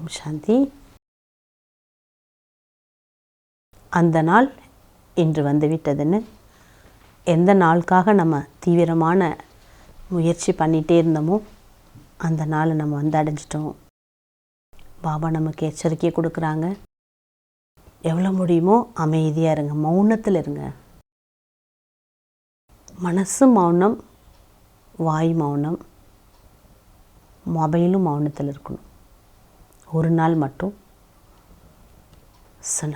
ஓம் சாந்தி. அந்த நாள் இன்று வந்துவிட்டதுன்னு எந்த நாளுக்காக நம்ம தீவிரமான முயற்சி பண்ணிகிட்டே இருந்தோமோ அந்த நாளை நம்ம வந்து அடைஞ்சிட்டோம். பாபா நமக்கு எச்சரிக்கை கொடுக்குறாங்க, எவ்வளோ முடியுமோ அமைதியாக இருங்க, மௌனத்தில் இருங்க. மனசு மௌனம், வாய் மௌனம், மொபைலும் மௌனத்தில் இருக்கணும். ஒரு நாள் மட்டும்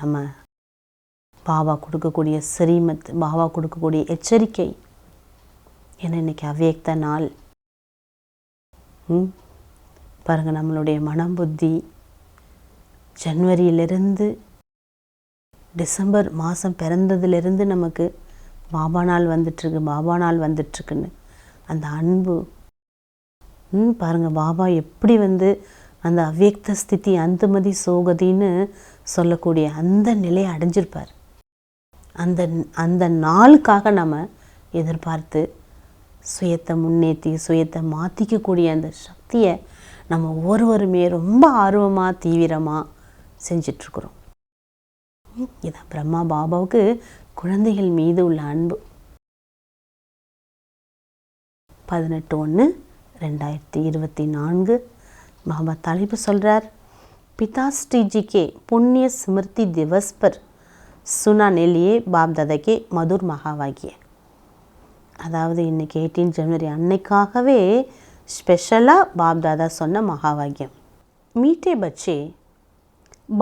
நம்ம பாபா கொடுக்கக்கூடிய ஸ்ரீமத், பாபா கொடுக்கக்கூடிய எச்சரிக்கை. ஏன்னா இன்றைக்கி அவ்வியக்த நாள். பாருங்கள், நம்மளுடைய மனம் புத்தி ஜனவரியிலிருந்து டிசம்பர் மாதம் பிறந்ததுலேருந்து நமக்கு பாபா நாள் வந்துட்டுருக்கு, பாபா நாள் வந்துட்டுருக்குன்னு அந்த அன்பு. பாருங்கள், பாபா எப்படி வந்து அந்த அவ்வியக்த ஸ்திதி அந்தமதி சோகதின்னு சொல்லக்கூடிய அந்த நிலையை அடைஞ்சிருப்பார். அந்த நாளுக்காக நம்ம எதிர்பார்த்து சுயத்தை முன்னேற்றி சுயத்தை மாற்றிக்கக்கூடிய அந்த சக்தியை நம்ம ஒவ்வொருவருமே ரொம்ப ஆர்வமாக தீவிரமாக செஞ்சிட்ருக்குறோம். இதான் பிரம்மா பாபாவுக்கு குழந்தைகள் மீது உள்ள அன்பு. 18/1/2024 பாபா தலைப்பு சொல்கிறார், पिताश्री जी के पुण्य स्मृति दिवस पर सुनाने लिए बाप दादा के मधुर महावाक्य. அதாவது இன்றைக்கி 18 ஜனவரி அன்னைக்காகவே ஸ்பெஷலாக பாப் தாதா சொன்ன மகாவாக்கியம். मीठे बच्चे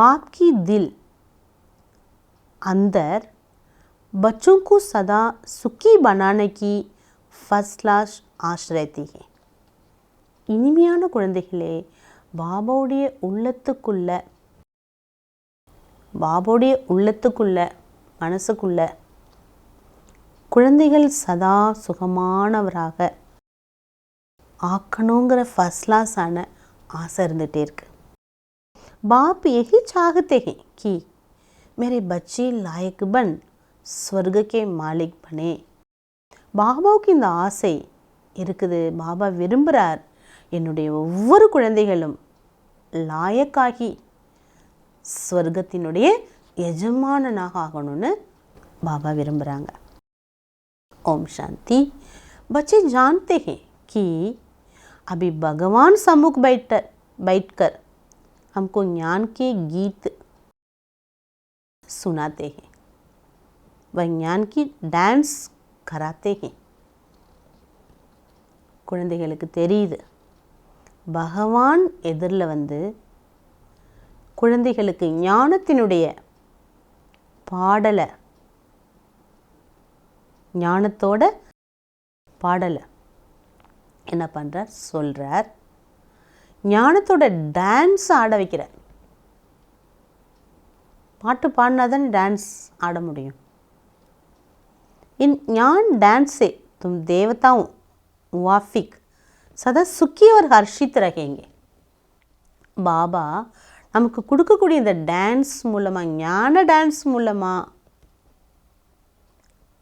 बाप की दिल अंदर बच्चों को सदा सुखी बनाने की फर्स्ट क्लास आश रहती है. இனிமையான குழந்தைகளே, பாபாவுடைய உள்ளத்துக்குள்ள மனசுக்குள்ள குழந்தைகள் சதா சுகமானவராக ஆக்கணுங்கிற ஃபர்ஸ்ட் கிளாஸான ஆசை இருந்துகிட்டே இருக்கு. बाप यही चाहते हैं कि मेरे बच्चे लायक बन स्वर्ग के मालिक बने. பாபாவுக்கு இந்த ஆசை இருக்குது. பாபா விரும்புகிறார், என்னுடைய ஒவ்வொரு குழந்தைகளும் லாயக்காகி ஸ்வர்க்கத்தினுடைய எஜமானனாக ஆகணும்னு பாபா விரும்புகிறாங்க. ओम शांति. बच्चे जानते हैं कि अभी भगवान सम्मुख बैठकर हमको ज्ञान के गीत सुनाते हैं, वह ज्ञान की डांस कराते हैं. குழந்தைகளுக்கு தெரியுது, பகவான் எதிரில் வந்து குழந்தைகளுக்கு ஞானத்தினுடைய பாடலை, ஞானத்தோட பாடலை என்ன பண்ணுறார், சொல்கிறார். ஞானத்தோட டான்ஸ் ஆட வைக்கிறார். பாட்டு பாடினா தான் டான்ஸ் ஆட முடியும். इन ज्ञान डांस से तुम देवताओं मुवाफिक सदा सुखी और हर्षित रहेंगे. பாபா நமக்கு கொடுக்கக்கூடிய இந்த டான்ஸ் மூலமாக, ஞான டான்ஸ் மூலமாக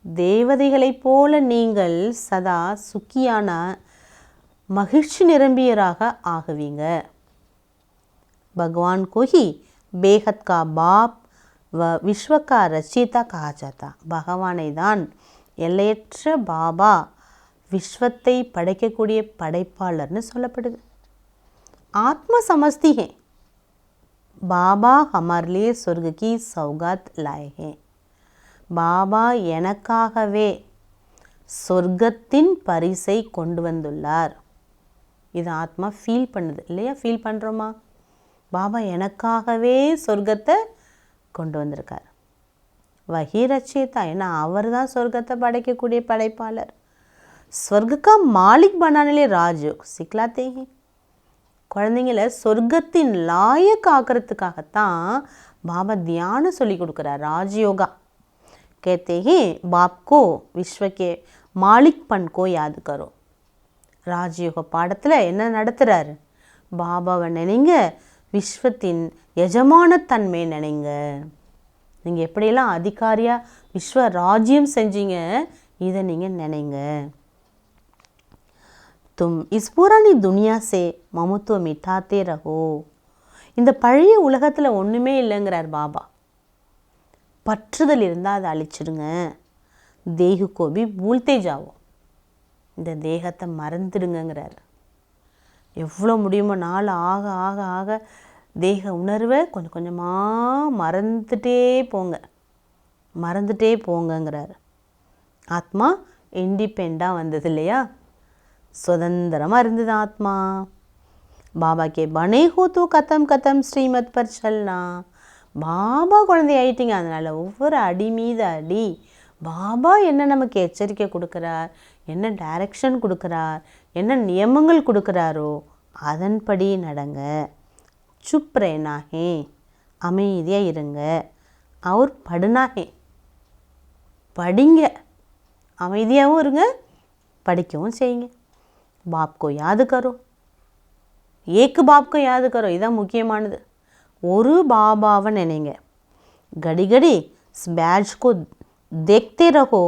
தேவதைகளைப் போல நீங்கள் சதா சுக்கியான மகிழ்ச்சி நிரம்பியராக ஆகுவீங்க. பகவான் को ही बेहद का बाप व विश्व का रचयिता कहा जाता. பகவானை தான் எல்லையற்ற பாபா, விஸ்வத்தை படைக்கக்கூடிய படைப்பாளர்னு சொல்லப்படுது. ஆத்மா समझती है பாபா हमारे लिए स्वर्ग की सौगात लाए हैं. பாபா எனக்காகவே சொர்க்கத்தின் பரிசை கொண்டு வந்துள்ளார். இது ஆத்மா ஃபீல் பண்ணுது இல்லையா? ஃபீல் பண்ணுறோமா? பாபா எனக்காகவே சொர்க்கத்தை கொண்டு வந்திருக்கார். வஹி ரச்சயிதா, ஏன்னா அவர் தான் சொர்க்கத்தை படைக்கக்கூடிய படைப்பாளர். ஸ்வர்கா மாலிக் பனானே ராஜயோக் சிக்லாத்தே. குழந்தைங்கள சொர்க்கத்தின் லாயக் ஆக்கிறதுக்காகத்தான் பாபா தியானம் சொல்லி கொடுக்குறார், ராஜயோகா. कहते हैं बाप को विश्व के मालिकपन को याद करो. ராஜயோக பாடத்தில் என்ன நடத்துகிறார்? பாபாவை நினைங்க, விஸ்வத்தின் எஜமானத்தன்மை நினைங்க. நீங்கள் எப்படியெல்லாம் அதிகாரியாக விஸ்வ ராஜ்யம் செஞ்சீங்க, இதை நீங்கள் நினைங்க. तुम इस पुरानी दुनिया से ममत्व मिटाते रहो. இந்த பழைய உலகத்தில் ஒன்றுமே இல்லைங்கிறார் பாபா. பற்றுதல் இருந்தால் அதை அழிச்சிடுங்க. தேகு கோபி பூல்தே ஜாவோ, இந்த தேகத்தை மறந்துடுங்கிறார். எவ்வளோ முடியுமோ நாள் ஆக ஆக ஆக தேக உணர்வை கொஞ்சம் கொஞ்சமாக மறந்துட்டே போங்கங்கிறார். ஆத்மா இண்டிபெண்டாக வந்தது இல்லையா, சுதந்திரமாக இருந்தது ஆத்மா. பாபா கே பனே ஹோ தோ கதம் கதம் ஸ்ரீமத் பர் சல்னா. பாபா குழந்தை ஆயிட்டீங்க, அதனால் ஒவ்வொரு அடி மீது அடி பாபா என்ன நமக்கு எச்சரிக்கை கொடுக்குறார், என்ன டைரக்ஷன் கொடுக்குறார், என்ன நியமங்கள் கொடுக்குறாரோ அதன்படி நடங்க. சுப் ரேனாஹே, அமைதியாக இருங்க. அவர் படுனாஹே, படிங்க, அமைதியாகவும் இருங்க, படிக்கவும் செய்யுங்க. பாப்கோ யாது கரோ, ஏக்கு பாப்கோ யாது கரோ, இதுதான் முக்கியமானது. ஒரு பாபாவை நினைங்க. கடி இஸ் பேட்ச் கோ देखते रहो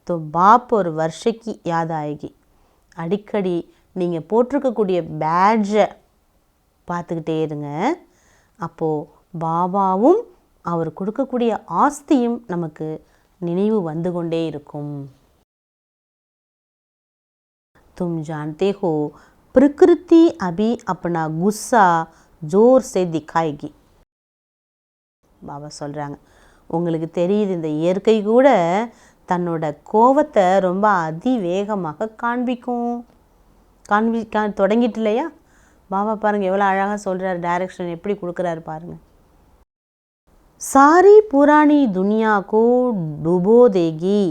तो बाप और वर्ष की याद आएगी. அடிக்கடி நீங்கள் போட்டிருக்கக்கூடிய பேட்ஜை பார்த்துக்கிட்டே இருங்க. அப்போது பாபாவும் அவர் கொடுக்கக்கூடிய ஆஸ்தியும் நமக்கு நினைவு வந்து கொண்டே இருக்கும். तुम जानते हो प्रकृति अभी अपना गुस्सा जोर से दिखाएगी. பாபா சொல்கிறாங்க, உங்களுக்கு தெரியுது இந்த இயற்கை கூட தன்னோட கோபத்தை ரொம்ப அதிவேகமாக காண்பிக்க தொடங்கிட்டு இல்லையா. பாபா பாருங்கள் எவ்வளோ அழகாக சொல்கிறார், டைரக்ஷன் எப்படி கொடுக்குறாரு பாருங்கள். சாரி புராணி துனியாக்கோ டுபோ தேகி,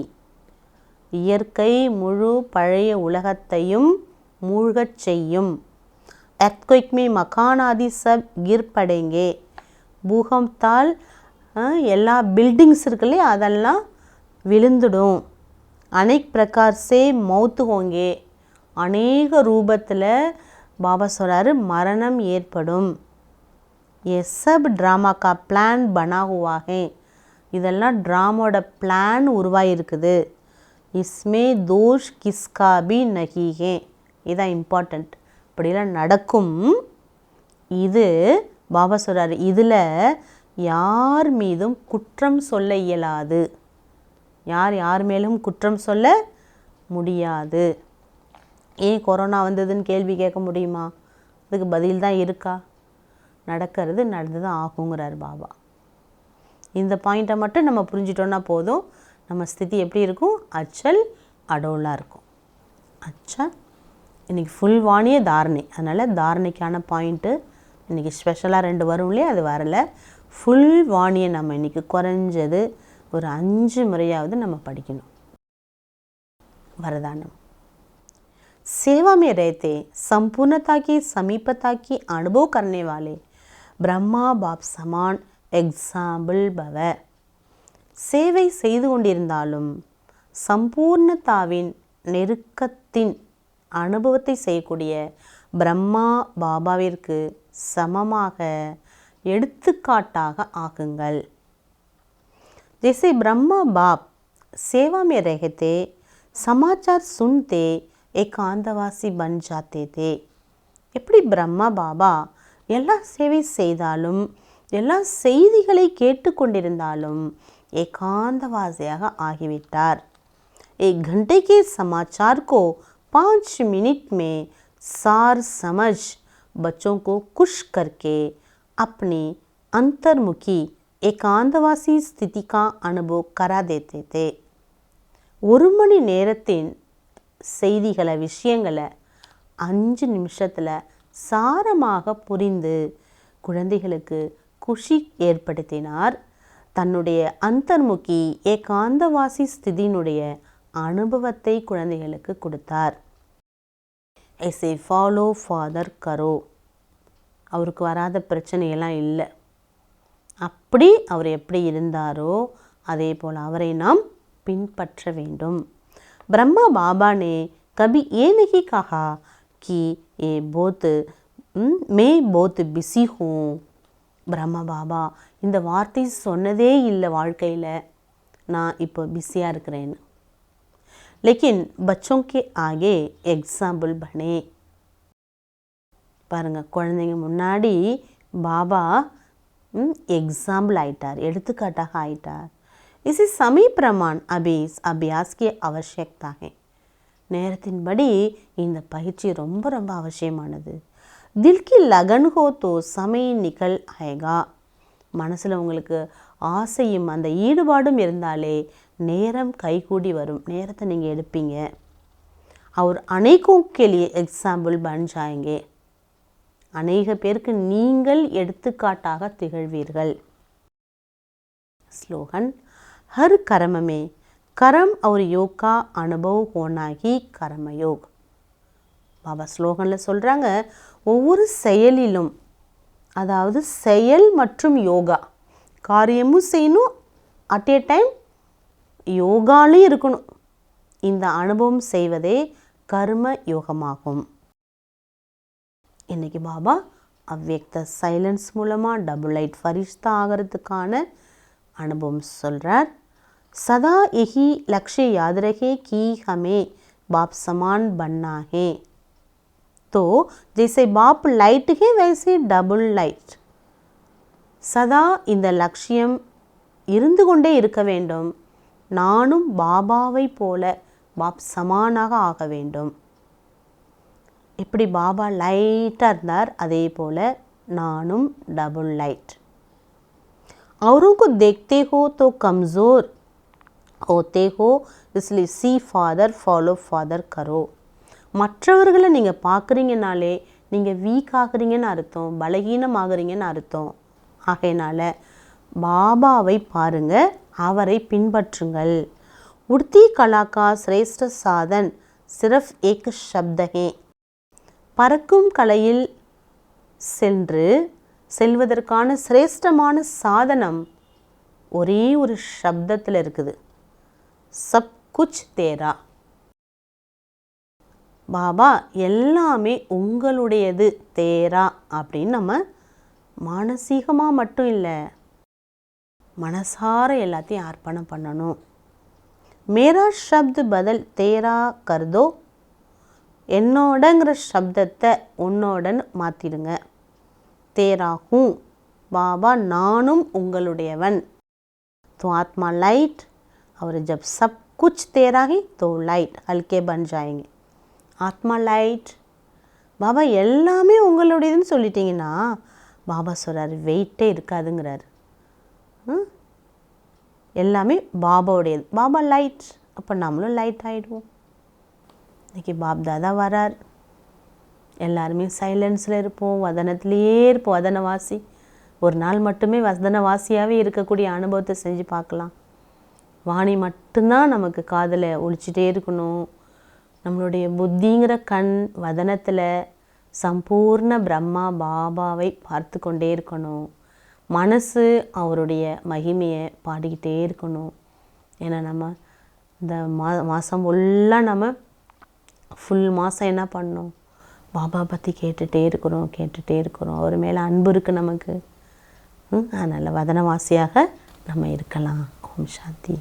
இயற்கை முழு பழைய உலகத்தையும் மூழ்கச் செய்யும். எர்த்குவேக் में मकान आदि सब गिर पड़ेंगे. பூகம்பத்தால் எல்லா பில்டிங்ஸ் இருக்குல்லையே அதெல்லாம் விழுந்துடும். அநேக் பிரகார் சே மௌத்து ஹோங்கே, அநேக ரூபத்தில் பாபா சொல்கிறாரு மரணம் ஏற்படும். ये सब ड्रामा का प्लान बना हुआ है, இதெல்லாம் ட்ராமாவோட பிளான் உருவாகிருக்குது. இஸ்மே தோஷ் கிஸ்கா பி நஹி ஹே, இதுதான் இம்பார்ட்டண்ட். இப்படிலாம் நடக்கும். இது பாபா சொல்கிறாரு, இதில் யார் மீதும் குற்றம் சொல்ல இயலாது. யார் மேலும் குற்றம் சொல்ல முடியாது. ஏன் கொரோனா வந்ததுன்னு கேள்வி கேட்க முடியுமா? அதுக்கு பதில் தான் இருக்கா? நடக்கிறது நடந்து தான் ஆகுங்கிறார் பாபா. இந்த பாயிண்ட்டை மட்டும் நம்ம புரிஞ்சிட்டோன்னா போதும், நம்ம ஸ்திதி எப்படி இருக்கும்? அச்சல் அடோலாக இருக்கும். அச்சா, இன்றைக்கி ஃபுல் வாணிய தாரணை, அதனால் தாரணைக்கான பாயிண்ட்டு இன்றைக்கி ஸ்பெஷலாக 2 வரும் இல்லையா, அது வரலை. ஃபுல் வாணியை நம்ம இன்றைக்கி குறைஞ்சது ஒரு 5 முறையாவது நம்ம படிக்கணும். वरदानम, सेवा में रहते संपूर्णता की समीपता की अनुभव करने वाले ब्रह्मा बाप समान எக்ஸாம்பிள் பவ. சேவை செய்து கொண்டிருந்தாலும் சம்பூர்ணத்தாவின் நெருக்கத்தின் அனுபவத்தை செய்யக்கூடிய பிரம்மா பாபாவிற்கு சமமாக எடுத்துக்காட்டாக ஆகுங்கள். जैसे ब्रह्मा बाप सेवा में रहते समाचार सुनते एकांतवासी बन जाते थे. எப்படி பிரம்மா பாபா எல்லா சேவை செய்தாலும் எல்லா செய்திகளை கேட்டுக்கொண்டிருந்தாலும் ஏகாந்தவாசியாக ஆகிவிட்டார். एक घंटे के समाचार को 5 मिनट में सार समझ बच्चों को खुश करके अपनी अंतर्मुखी ஏகாந்தவாசி ஸ்திதி கா அனுபவ கரா தேத்தே தே. 1 மணி நேரத்தின் செய்திகளை விஷயங்களை 5 நிமிஷத்தில் சாரமாக புரிந்து குழந்தைகளுக்கு குஷி ஏற்படுத்தினார். தன்னுடைய அந்தர்முகி ஏகாந்தவாசி ஸ்திதியினுடைய அனுபவத்தை குழந்தைகளுக்கு கொடுத்தார். ஐசே ஃபாலோ ஃபாதர் கரோ, அவருக்கு வராத பிரச்சனையெல்லாம் இல்லை. அப்படி அவர் எப்படி இருந்தாரோ அதே போல் அவரை நாம் பின்பற்ற வேண்டும். பிரம்மா பாபா ने कभी ये नहीं कहा कि ये बहुत मैं बहुत बिजी हूँ. பிரம்மா பாபா இந்த வார்த்தை சொன்னதே இல்லை வாழ்க்கையில், நான் இப்போ பிஸியாக இருக்கிறேன்னு. लेकिन बच्चों के आगे एग्जाम्पल बने. பாருங்கள், குழந்தைங்க முன்னாடி பாபா एग्जाम्पल आइटार எடுத்துக்காட்டாக ஆயிட்டார். इसी समय प्रमाण अभ्यास की आवश्यकता है. நேரத்தின்படி இந்த பயிற்சி ரொம்ப ரொம்ப அவசியமானது. दिल की लगन हो तो समय निकल आएगा. மனசில் உங்களுக்கு ஆசையும் அந்த ஈடுபாடும் இருந்தாலே நேரம் கைகூடி வரும். நேரத்தை நீங்கள் எடுப்பீங்க. और अनेकों के लिए एग्जाम्पल बन जाएंगे. அநேக பேருக்கு நீங்கள் எடுத்துக்காட்டாக திகழ்வீர்கள். स्लोगन हर कर्म में कर्म और योग का अनुभव होना ही कर्मयोग. பாபா ஸ்லோகனில் சொல்கிறாங்க, ஒவ்வொரு செயலிலும், அதாவது செயல் மற்றும் யோகா காரியமும் செய்யணும், அட் ஏ டைம் யோகாலையும் இருக்கணும். இந்த அனுபவம் செய்வதே கர்ம யோகமாகும். இன்றைக்கி பாபா அவ்வியக்த சைலன்ஸ் மூலமாக டபுள் லைட் ஃபரிஷ்தா ஆகிறதுக்கான அனுபவம் சொல்கிறார். सदा यही लक्ष्य याद रहे कि हमें बाप समान बनना है. तो जैसे बाप लाइट है वैसे डबल लाइट. சதா இந்த லட்சியம் இருந்து கொண்டே இருக்க வேண்டும். நானும் பாபாவை போல பாப் சமானாக ஆக வேண்டும். எப்படி பாபா லைட்டாக இருந்தார் அதே போல் நானும் डबल लाइट. औरों को देखते हो तो कमज़ोर होते हो, इसलिए सी ஃபாதர் ஃபாலோ ஃபாதர் கரோ. மற்றவர்களை நீங்கள் பார்க்குறீங்கனாலே நீங்கள் வீக் ஆகுறீங்கன்னு அர்த்தம், பலகீனமாகறீங்கன்னு அர்த்தம். ஆகையினால பாபாவை பாருங்கள், அவரை பின்பற்றுங்கள். உடுத்தி கலா கா சிரேஷ்ட சாதன் சிரஃப் ஏக் ஷப்த ஹே. பறக்கும் கலையில் செல்வதற்கான சிரேஷ்டமான சாதனம் ஒரே ஒரு சப்தத்தில் இருக்குது, சப் குச் தேரா. பாபா எல்லாமே உங்களுடையது தேரா அப்படின்னு நம்ம மானசீகமாக மட்டும் இல்லை, மனசார எல்லாத்தையும் அர்ப்பணம் பண்ணணும். மேரா ஷப்து பதில் தேரா கர்தோ. என்னோடங்கிற சப்தத்தை உன்னோடன்னு மாற்றிடுங்க. தேரா ஹூ, பாபா நானும் உங்களுடையவன். तो आत्मा लाइट और जब सब कुछ तेरा ही तो लाइट हल्के बन जाएंगे. ஆத்மா லைட், பாபா எல்லாமே உங்களுடையதுன்னு சொல்லிட்டீங்கன்னா பாபா சொல்கிறார் வெயிட்டே இருக்காதுங்கிறார். எல்லாமே பாபாவுடையது, பாபா லைட், அப்போ நம்மளும் லைட் ஆகிடுவோம். இன்றைக்கி பாப் தாதா வரார், எல்லாருமே சைலன்ஸில் இருப்போம், வதனத்திலேயே இருப்போம், வதனவாசி. ஒரு நாள் மட்டுமே வதனவாசியாகவே இருக்கக்கூடிய அனுபவத்தை செஞ்சு பார்க்கலாம். வாணி மட்டும்தான் நமக்கு காதில் ஒழிச்சிட்டே இருக்கணும். நம்மளுடைய புத்திங்கிற கண் வதனத்தில் சம்பூர்ண பிரம்மா பாபாவை பார்த்து கொண்டே இருக்கணும். மனசு அவருடைய மகிமையை பாடிக்கிட்டே இருக்கணும். ஏன்னா நம்ம இந்த மாதம் ஃபுல்லாக நம்ம ஃபுல் மாதம் என்ன பண்ணோம், பாபா பற்றி கேட்டுகிட்டே இருக்கிறோம். அவர் மேலே அன்பு இருக்குது நமக்கு. அதனால் வதனவாசியாக நம்ம இருக்கலாம். ஓம் சாந்தி.